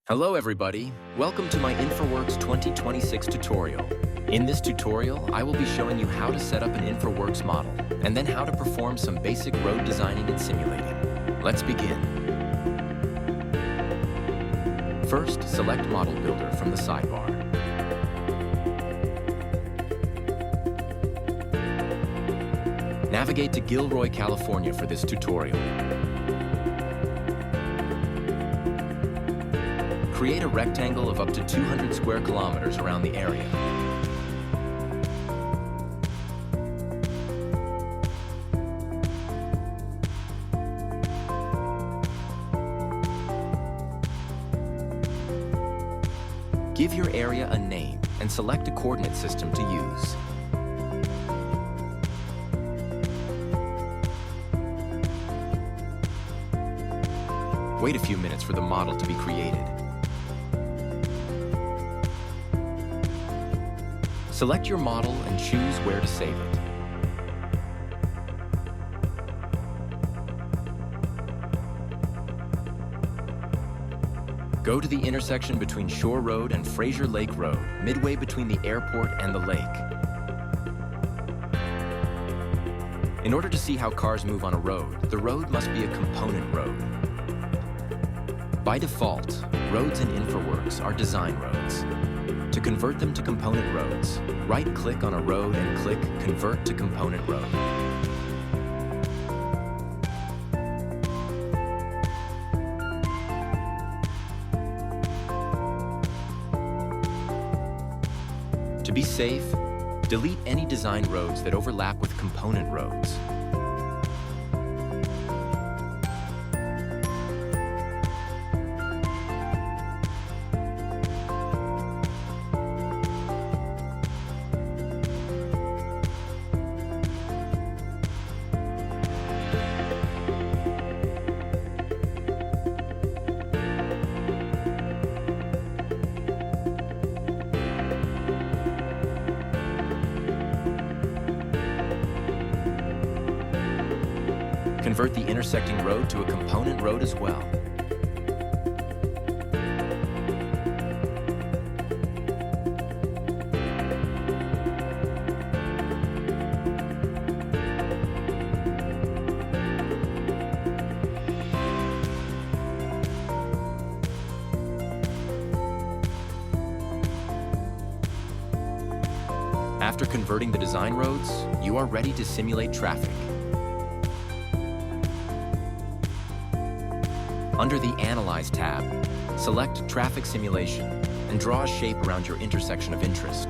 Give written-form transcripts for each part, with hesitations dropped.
Hello everybody, welcome to my Infraworks 2026 tutorial. In this tutorial, I will be showing you how to set up an Infraworks model, and then how to perform some basic road designing and simulating. Let's begin. First, select Model Builder from the sidebar. Navigate to Gilroy, California for this tutorial. Create a rectangle of up to 200 square kilometers around the area. Give your area a name and select a coordinate system to use. Wait a few minutes for the model to be created. Select your model and choose where to save it. Go to the intersection between Shore Road and Fraser Lake Road, midway between the airport and the lake. In order to see how cars move on a road, the road must be a component road. By default, roads in Infraworks are design roads. To convert them to component roads, right-click on a road and click Convert to Component Road. To be safe, delete any design roads that overlap with component roads. Convert the intersecting road to a component road as well. After converting the design roads, you are ready to simulate traffic. Under the Analyze tab, select Traffic Simulation and draw a shape around your intersection of interest.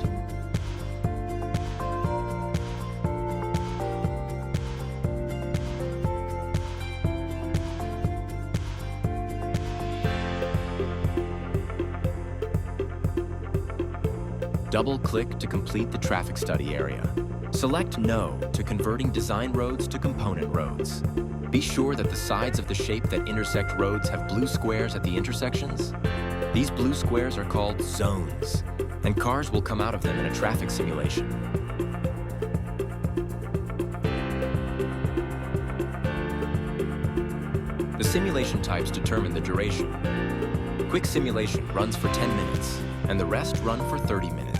Double-click to complete the traffic study area. Select No to converting design roads to component roads. Be sure that the sides of the shape that intersect roads have blue squares at the intersections. These blue squares are called zones, and cars will come out of them in a traffic simulation. The simulation types determine the duration. Quick simulation runs for 10 minutes, and the rest run for 30 minutes.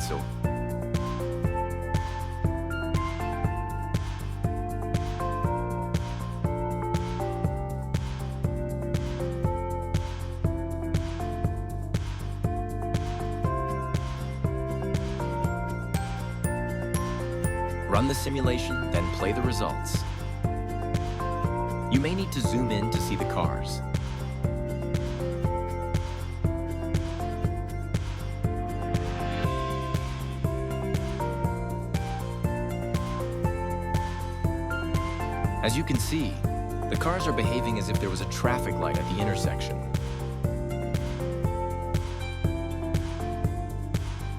Run the simulation, then play the results. You may need to zoom in to see the cars. As you can see, the cars are behaving as if there was a traffic light at the intersection.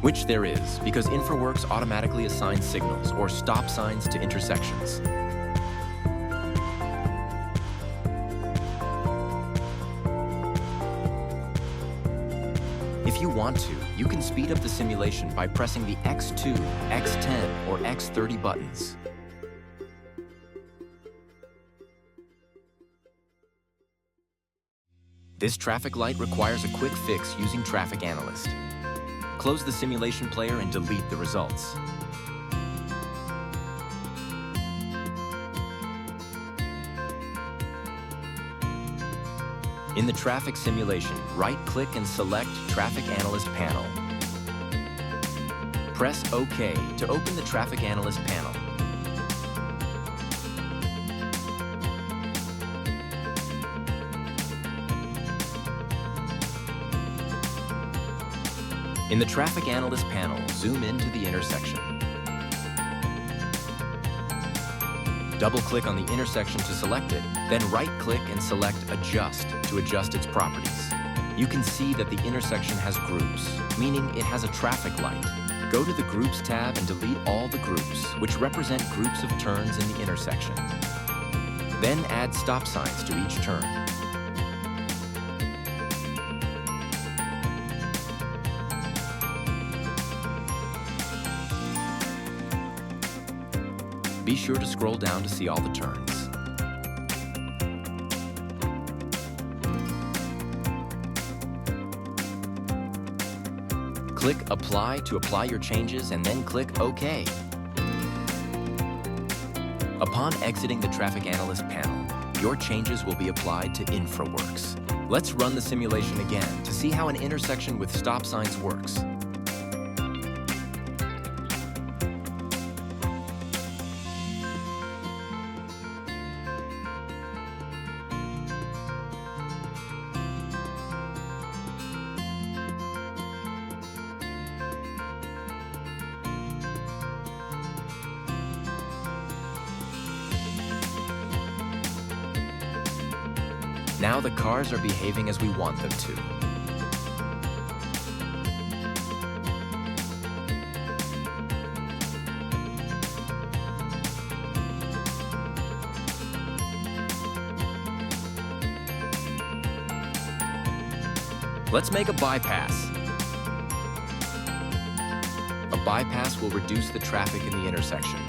Which there is, because Infraworks automatically assigns signals or stop signs to intersections. If you want to, you can speed up the simulation by pressing the X2, X10, or X30 buttons. This traffic light requires a quick fix using Traffic Analyst. Close the simulation player and delete the results. In the traffic simulation, right-click and select Traffic Analyst panel. Press OK to open the Traffic Analyst panel. In the Traffic Analyst panel, zoom into the intersection. Double-click on the intersection to select it, then right-click and select Adjust to adjust its properties. You can see that the intersection has groups, meaning it has a traffic light. Go to the Groups tab and delete all the groups, which represent groups of turns in the intersection. Then add stop signs to each turn. Be sure to scroll down to see all the turns. Click Apply to apply your changes and then click OK. Upon exiting the Traffic Analyst panel, your changes will be applied to Infraworks. Let's run the simulation again to see how an intersection with stop signs works. Now the cars are behaving as we want them to. Let's make a bypass. A bypass will reduce the traffic in the intersection.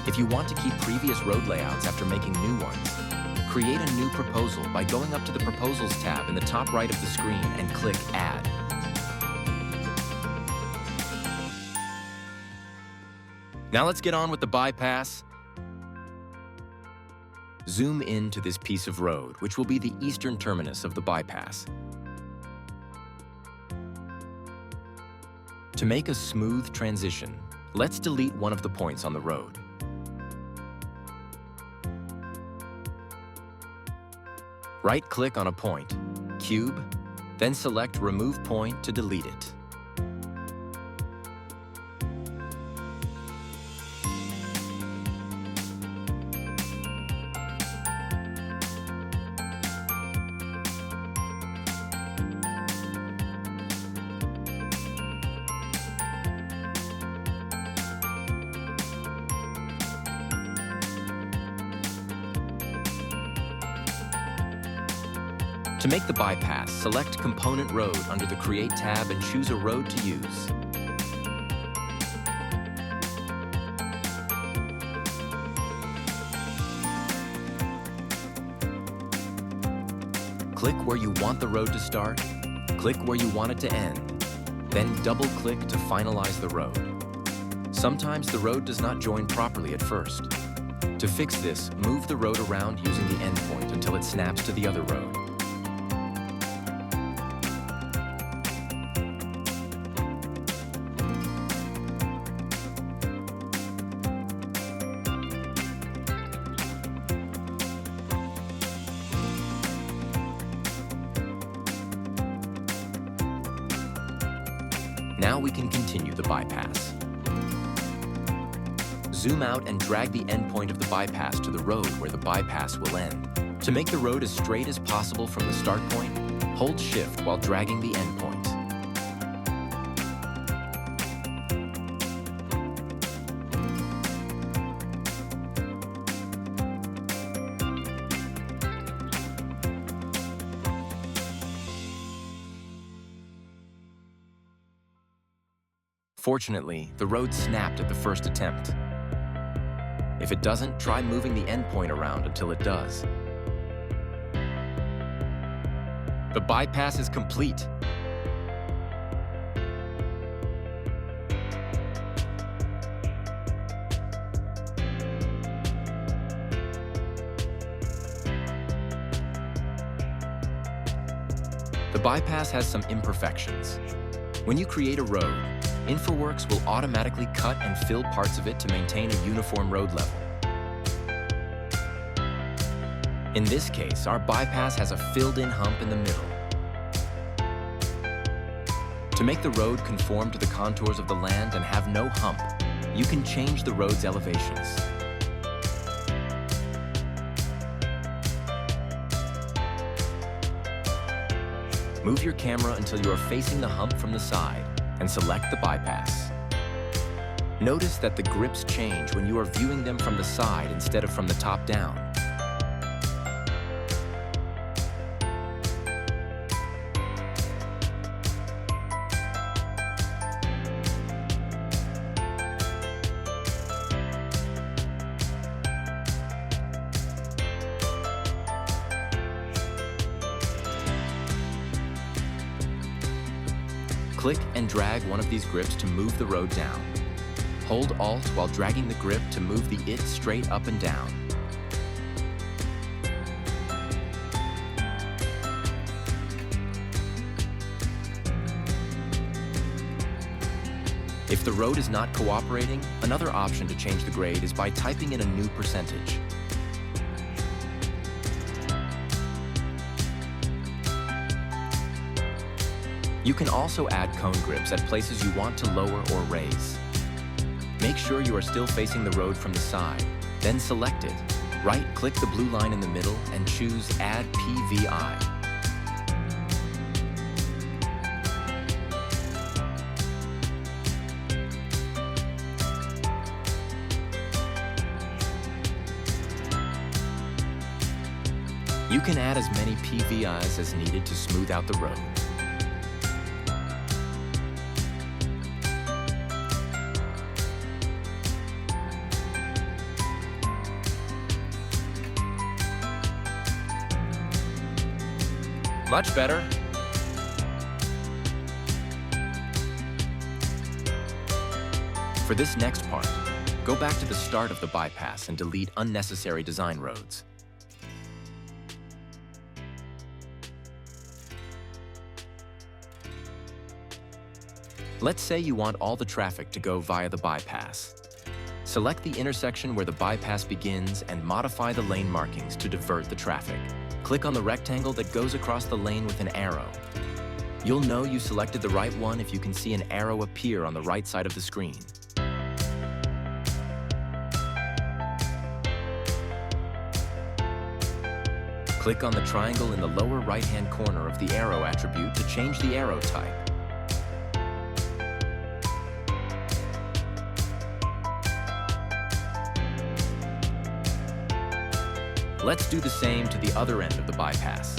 If you want to keep previous road layouts after making new ones, create a new proposal by going up to the Proposals tab in the top right of the screen and click Add. Now let's get on with the bypass. Zoom in to this piece of road, which will be the eastern terminus of the bypass. To make a smooth transition, let's delete one of the points on the road. Right-click on a point, cube, then select Remove Point to delete it. To make the bypass, select Component Road under the Create tab and choose a road to use. Click where you want the road to start, click where you want it to end, then double-click to finalize the road. Sometimes the road does not join properly at first. To fix this, move the road around using the endpoint until it snaps to the other road. Now we can continue the bypass. Zoom out and drag the endpoint of the bypass to the road where the bypass will end. To make the road as straight as possible from the start point, hold Shift while dragging the endpoint. Fortunately, the road snapped at the first attempt. If it doesn't, try moving the endpoint around until it does. The bypass is complete. The bypass has some imperfections. When you create a road, Infraworks will automatically cut and fill parts of it to maintain a uniform road level. In this case, our bypass has a filled-in hump in the middle. To make the road conform to the contours of the land and have no hump, you can change the road's elevations. Move your camera until you are facing the hump from the side and select the bypass. Notice that the grips change when you are viewing them from the side instead of from the top down. Click and drag one of these grips to move the road down. Hold Alt while dragging the grip to move the it straight up and down. If the road is not cooperating, another option to change the grade is by typing in a new percentage. You can also add cone grips at places you want to lower or raise. Make sure you are still facing the road from the side, then select it. Right-click the blue line in the middle and choose Add PVI. You can add as many PVIs as needed to smooth out the road. Much better. For this next part, go back to the start of the bypass and delete unnecessary design roads. Let's say you want all the traffic to go via the bypass. Select the intersection where the bypass begins and modify the lane markings to divert the traffic. Click on the rectangle that goes across the lane with an arrow. You'll know you selected the right one if you can see an arrow appear on the right side of the screen. Click on the triangle in the lower right-hand corner of the arrow attribute to change the arrow type. Let's do the same to the other end of the bypass.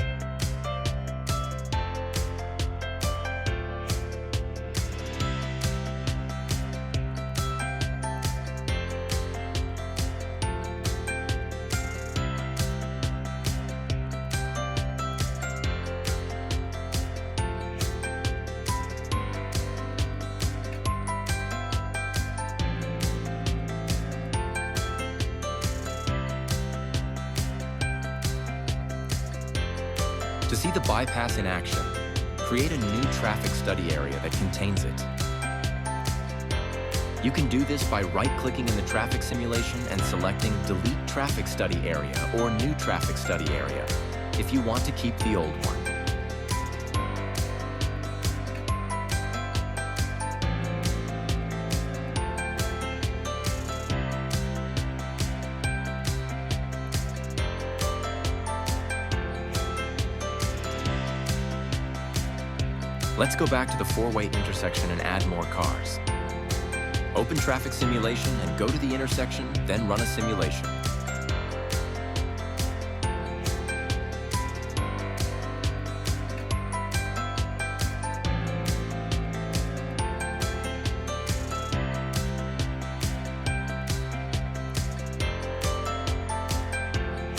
To see the bypass in action, create a new traffic study area that contains it. You can do this by right-clicking in the traffic simulation and selecting Delete Traffic Study Area or New Traffic Study Area if you want to keep the old one. Let's go back to the four-way intersection and add more cars. Open Traffic Simulation and go to the intersection, then run a simulation.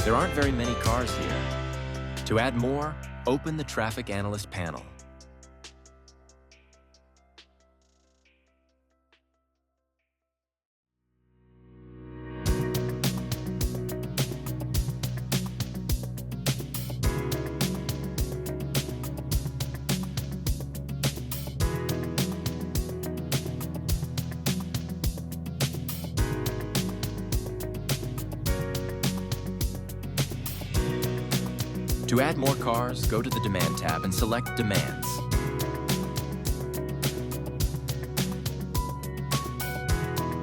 There aren't very many cars here. To add more, open the Traffic Analyst panel. To add more cars, go to the Demand tab and select Demands.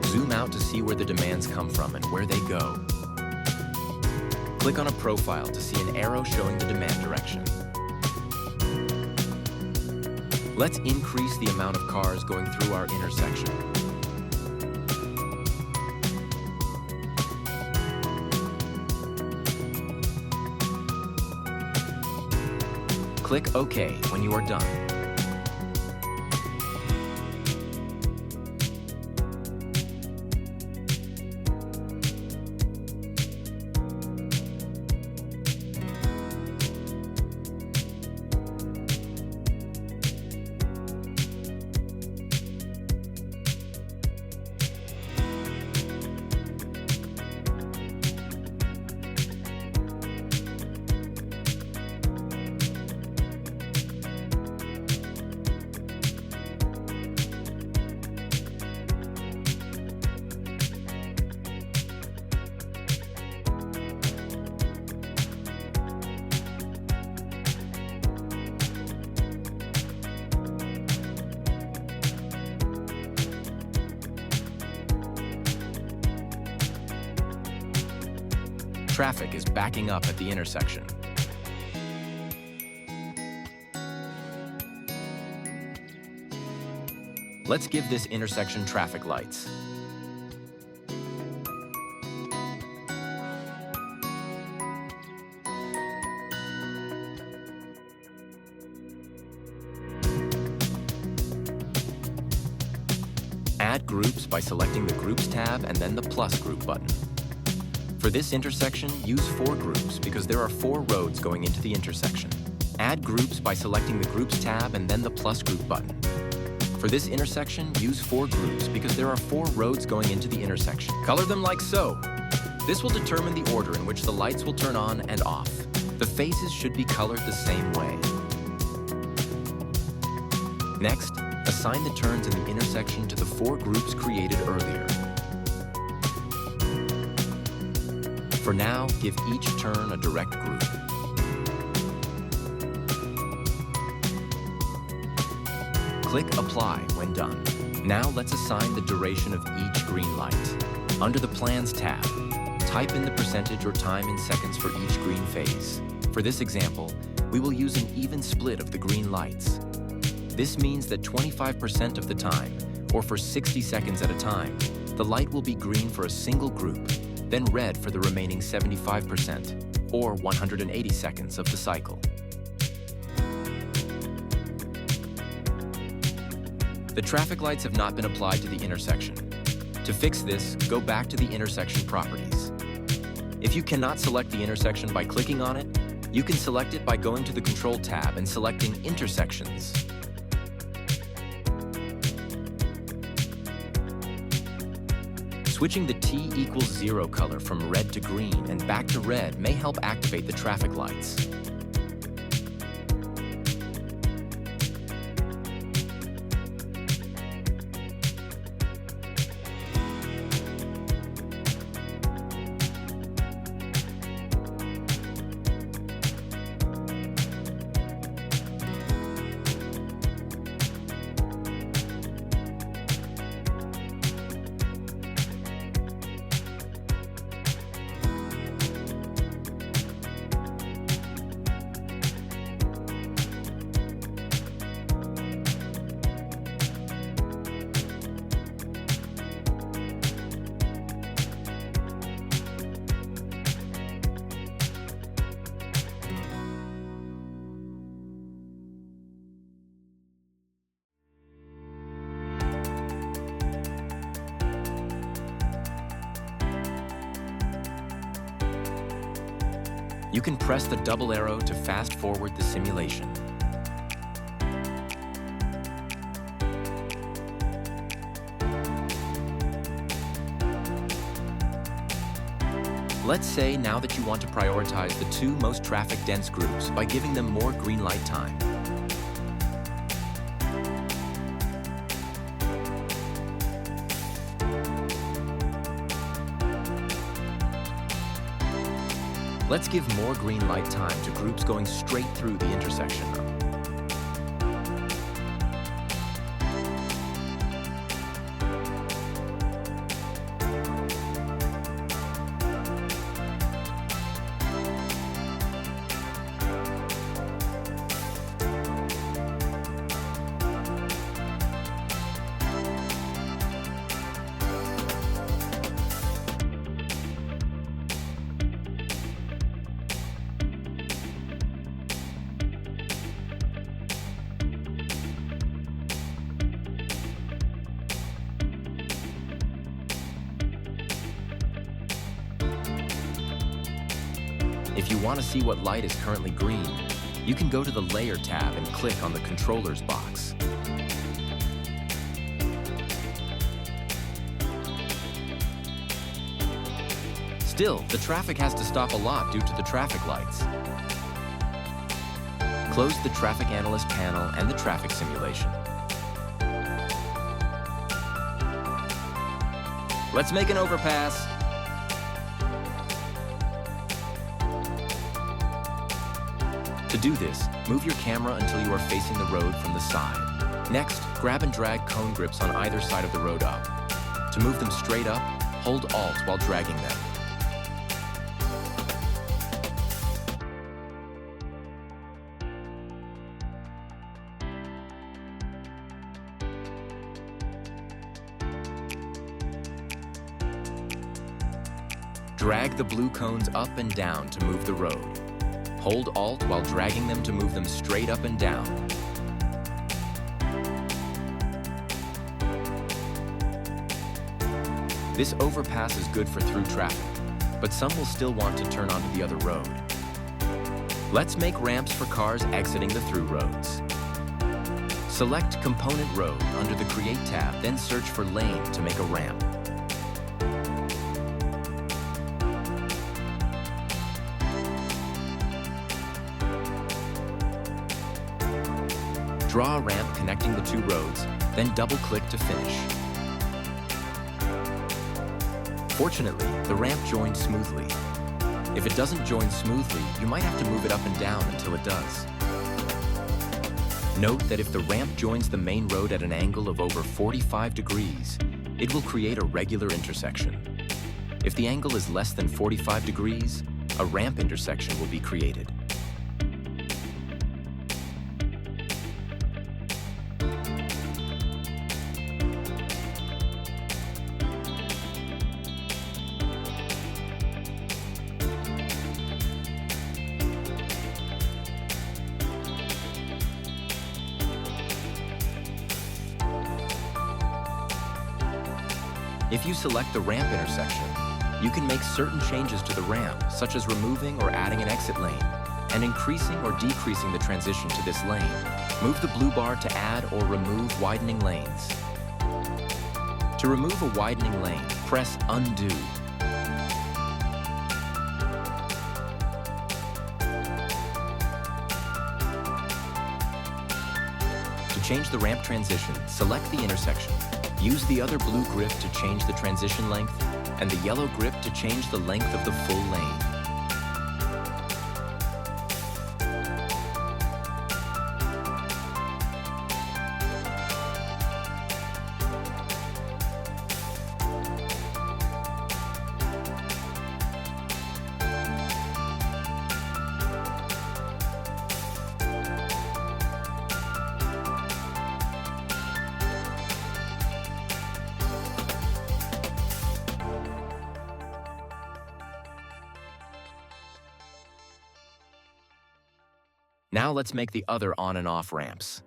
Zoom out to see where the demands come from and where they go. Click on a profile to see an arrow showing the demand direction. Let's increase the amount of cars going through our intersection. Click OK when you are done. Traffic is backing up at the intersection. Let's give this intersection traffic lights. Add groups by selecting the Groups tab and then the Plus Group button. For this intersection, use 4 groups because there are 4 roads going into the intersection. Add groups by selecting the Groups tab and then the Plus Group button. For this intersection, use 4 groups because there are 4 roads going into the intersection. Color them like so. This will determine the order in which the lights will turn on and off. The faces should be colored the same way. Next, assign the turns in the intersection to the 4 groups created earlier. For now, give each turn a direct group. Click Apply when done. Now let's assign the duration of each green light. Under the Plans tab, type in the percentage or time in seconds for each green phase. For this example, we will use an even split of the green lights. This means that 25% of the time, or for 60 seconds at a time, the light will be green for a single group, then red for the remaining 75%, or 180 seconds of the cycle. The traffic lights have not been applied to the intersection. To fix this, go back to the intersection properties. If you cannot select the intersection by clicking on it, you can select it by going to the Control tab and selecting Intersections. Switching the T=0 color from red to green and back to red may help activate the traffic lights. You can press the double arrow to fast forward the simulation. Let's say now that you want to prioritize the two most traffic-dense groups by giving them more green light time. Let's give more green light time to groups going straight through the intersection. If you want to see what light is currently green, you can go to the Layer tab and click on the Controllers box. Still, the traffic has to stop a lot due to the traffic lights. Close the Traffic Analyst panel and the traffic simulation. Let's make an overpass. To do this, move your camera until you are facing the road from the side. Next, grab and drag cone grips on either side of the road up. To move them straight up, hold Alt while dragging them. Drag the blue cones up and down to move the road. Hold Alt while dragging them to move them straight up and down. This overpass is good for through traffic, but some will still want to turn onto the other road. Let's make ramps for cars exiting the through roads. Select Component Road under the Create tab, then search for Lane to make a ramp. Draw a ramp connecting the two roads, then double-click to finish. Fortunately, the ramp joined smoothly. If it doesn't join smoothly, you might have to move it up and down until it does. Note that if the ramp joins the main road at an angle of over 45 degrees, it will create a regular intersection. If the angle is less than 45 degrees, a ramp intersection will be created. If you select the ramp intersection, you can make certain changes to the ramp, such as removing or adding an exit lane, and increasing or decreasing the transition to this lane. Move the blue bar to add or remove widening lanes. To remove a widening lane, press Undo. To change the ramp transition, select the intersection. Use the other blue grip to change the transition length, and the yellow grip to change the length of the full lane. Now let's make the other on and off ramps.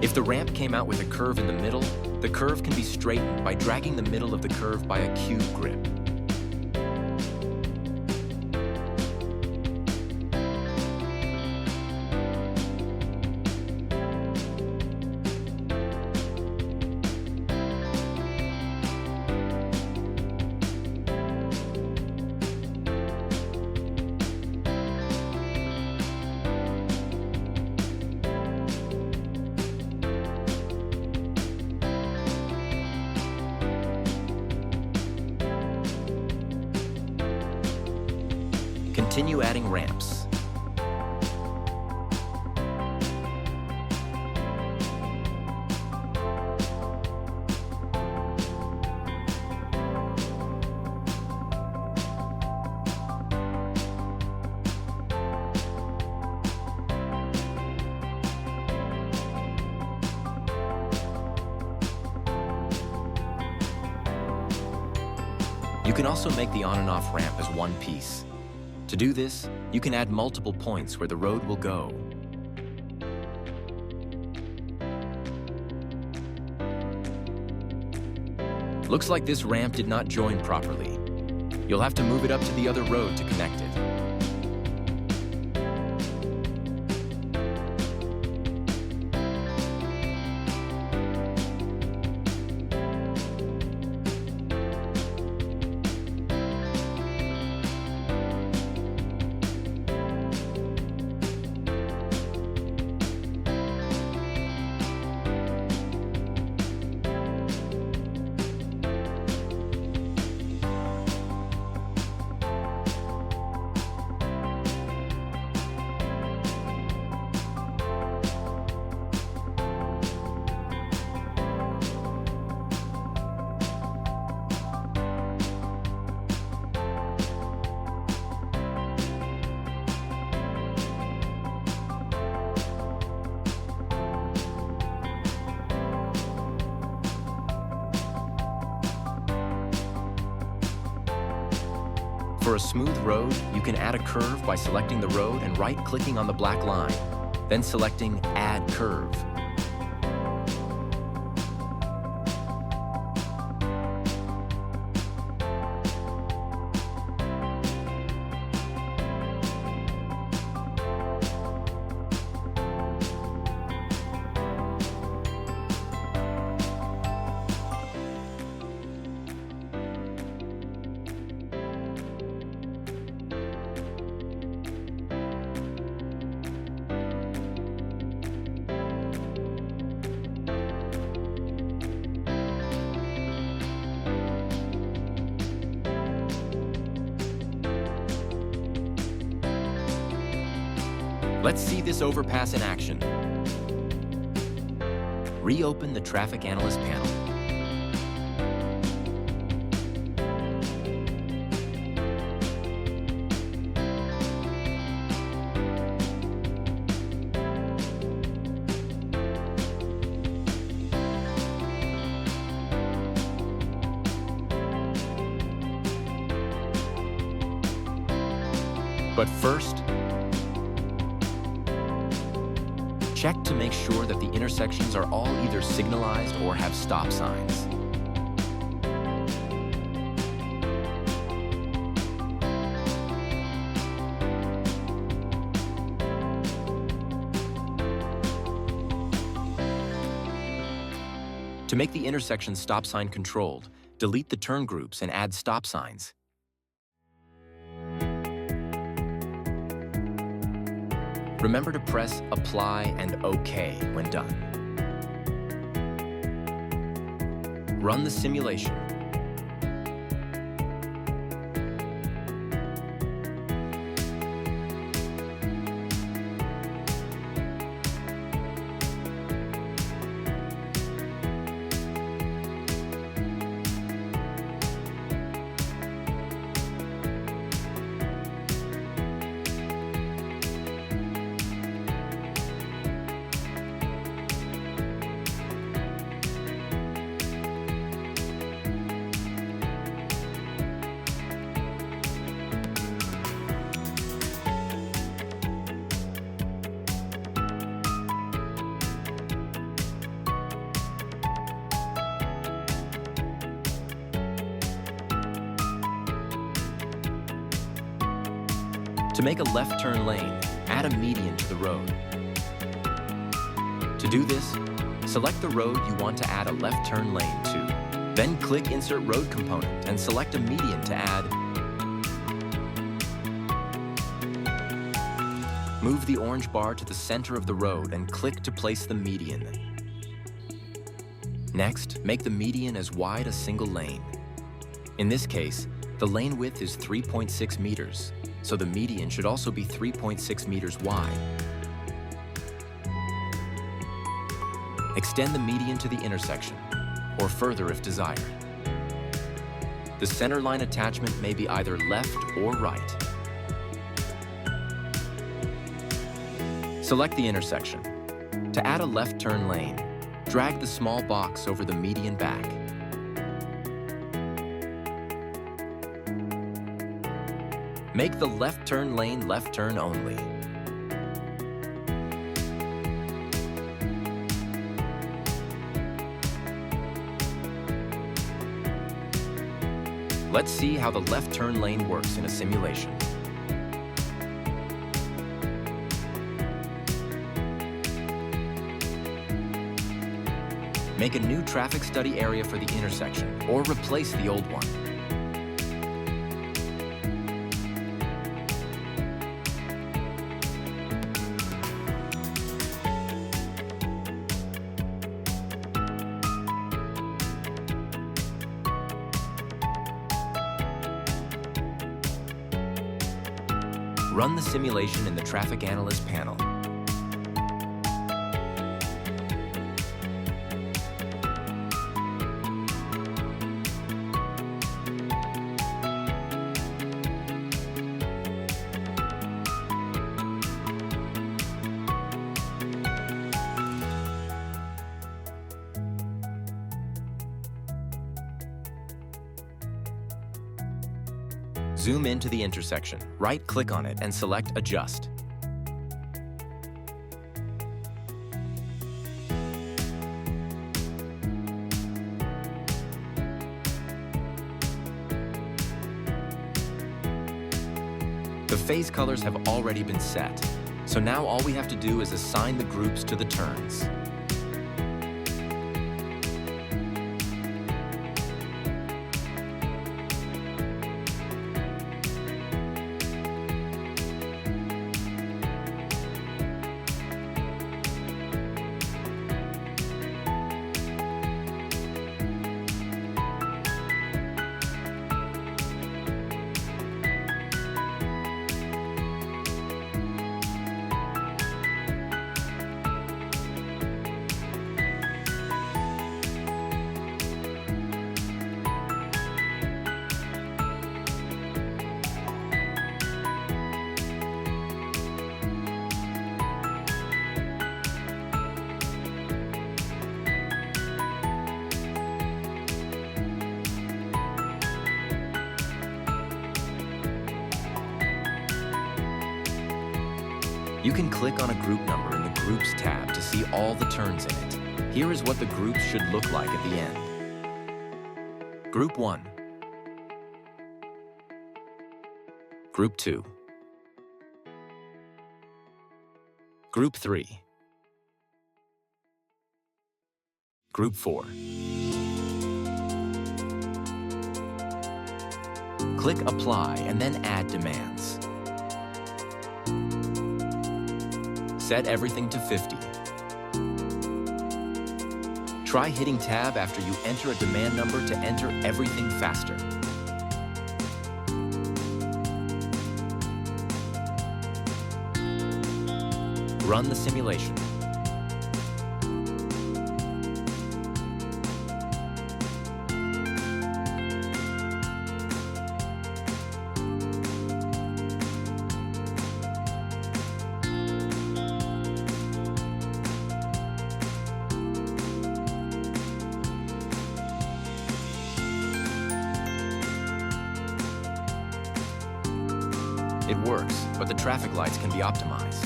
If the ramp came out with a curve in the middle, The curve can be straightened by dragging the middle of the curve by a cube grip. Continue adding ramps. You can also make the on and off ramp as one piece. To do this, you can add multiple points where the road will go. Looks like this ramp did not join properly. You'll have to move it up to the other road to connect it. For a smooth road, you can add a curve by selecting the road and right-clicking on the black line, then selecting Add Curve. Let's see this overpass in action. Reopen the Traffic Analyst panel. But first, check to make sure that the intersections are all either signalized or have stop signs. To make the intersection stop sign controlled, delete the turn groups and add stop signs. Remember to press Apply and OK when done. Run the simulation. To make a left turn lane, add a median to the road. To do this, select the road you want to add a left turn lane to. Then click Insert Road Component and select a median to add. Move the orange bar to the center of the road and click to place the median. Next, make the median as wide a single lane. In this case, the lane width is 3.6 meters, so the median should also be 3.6 meters wide. Extend the median to the intersection, or further if desired. The center line attachment may be either left or right. Select the intersection. To add a left turn lane, drag the small box over the median back. Make the left turn lane left turn only. Let's see how the left turn lane works in a simulation. Make a new traffic study area for the intersection, or replace the old one. Run the simulation in the Traffic Analyst panel. Zoom into the intersection, right-click on it, and select Adjust. The phase colors have already been set, so now all we have to do is assign the groups to the turns. You can click on a group number in the Groups tab to see all the turns in it. Here is what the groups should look like at the end. Group 1. Group 2. Group 3. Group 4. Click Apply and then Add Demands. Set everything to 50. Try hitting Tab after you enter a demand number to enter everything faster. Run the simulation. It works, but the traffic lights can be optimized.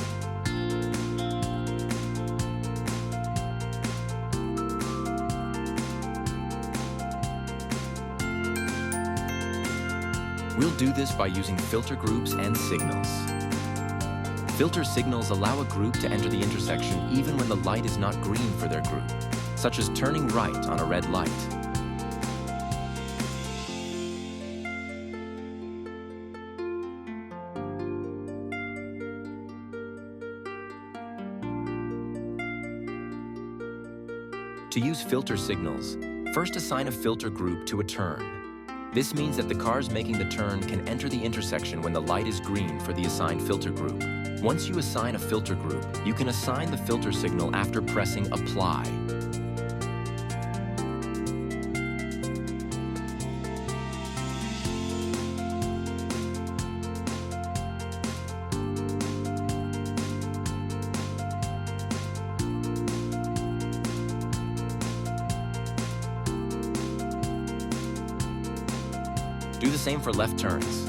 We'll do this by using filter groups and signals. Filter signals allow a group to enter the intersection even when the light is not green for their group, such as turning right on a red light. To use filter signals, first assign a filter group to a turn. This means that the cars making the turn can enter the intersection when the light is green for the assigned filter group. Once you assign a filter group, you can assign the filter signal after pressing Apply. Do the same for left turns.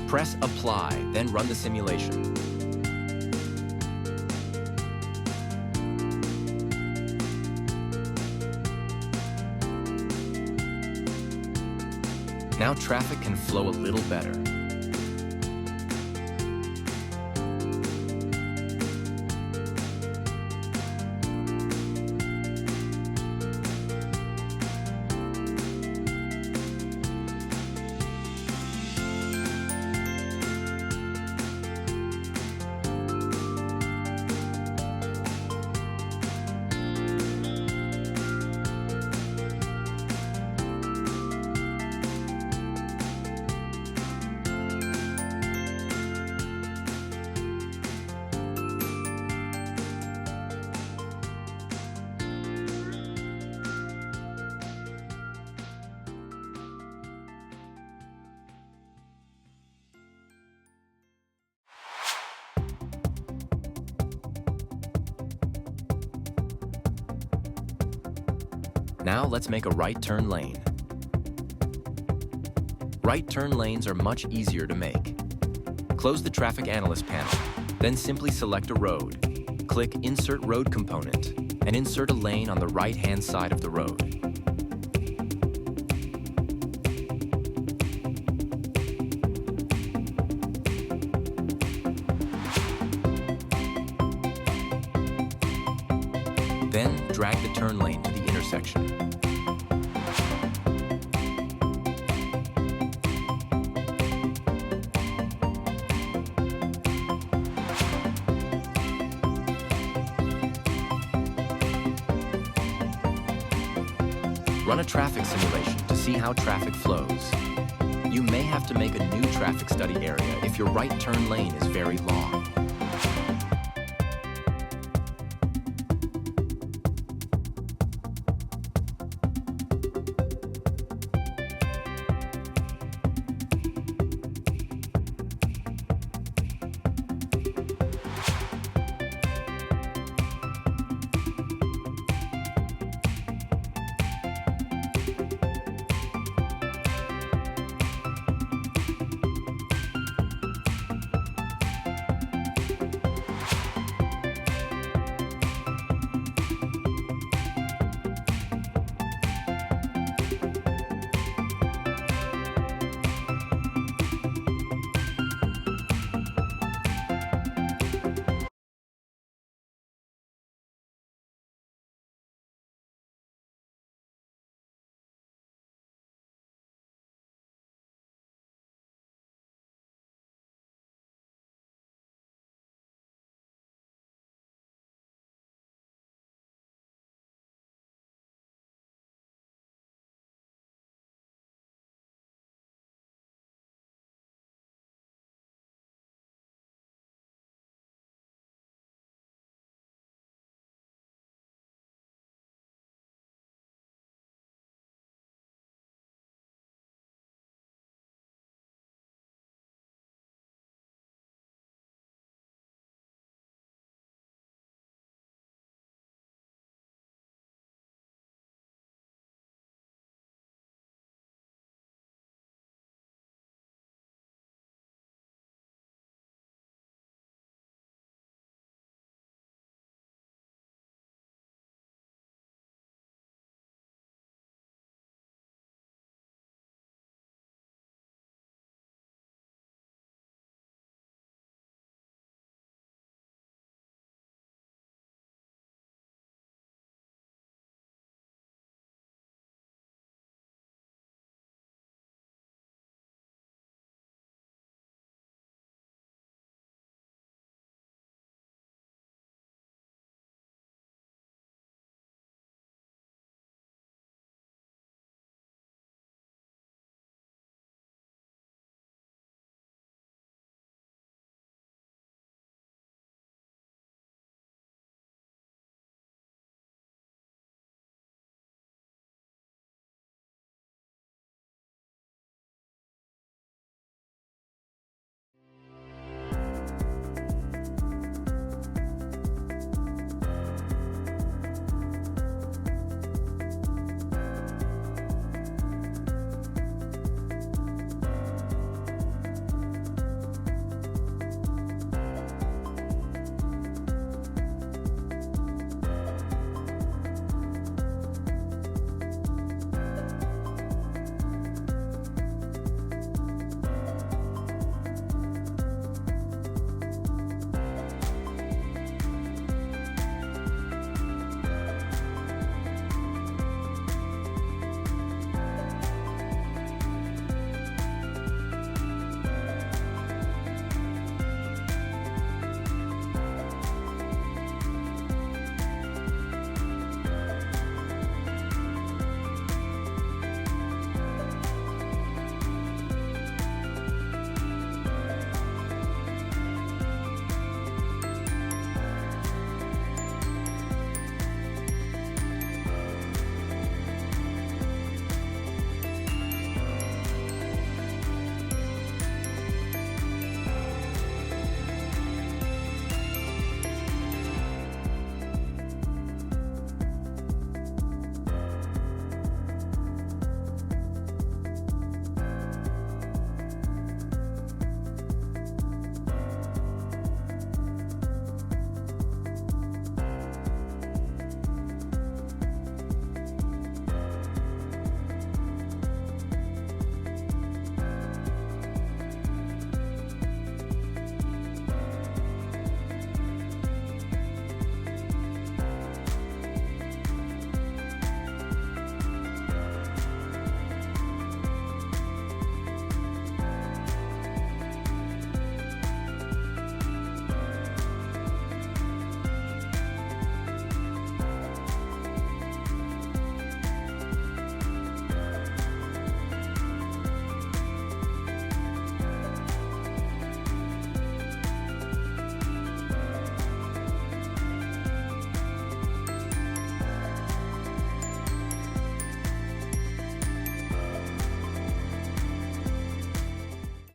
Press Apply, then run the simulation. Now traffic can flow a little better. Now let's make a right turn lane. Right turn lanes are much easier to make. Close the Traffic Analyst panel, then simply select a road. Click Insert Road Component, and insert a lane on the right-hand side of the road. Then drag the turn lane to the intersection. Run a traffic simulation to see how traffic flows. You may have to make a new traffic study area if your right turn lane is very long.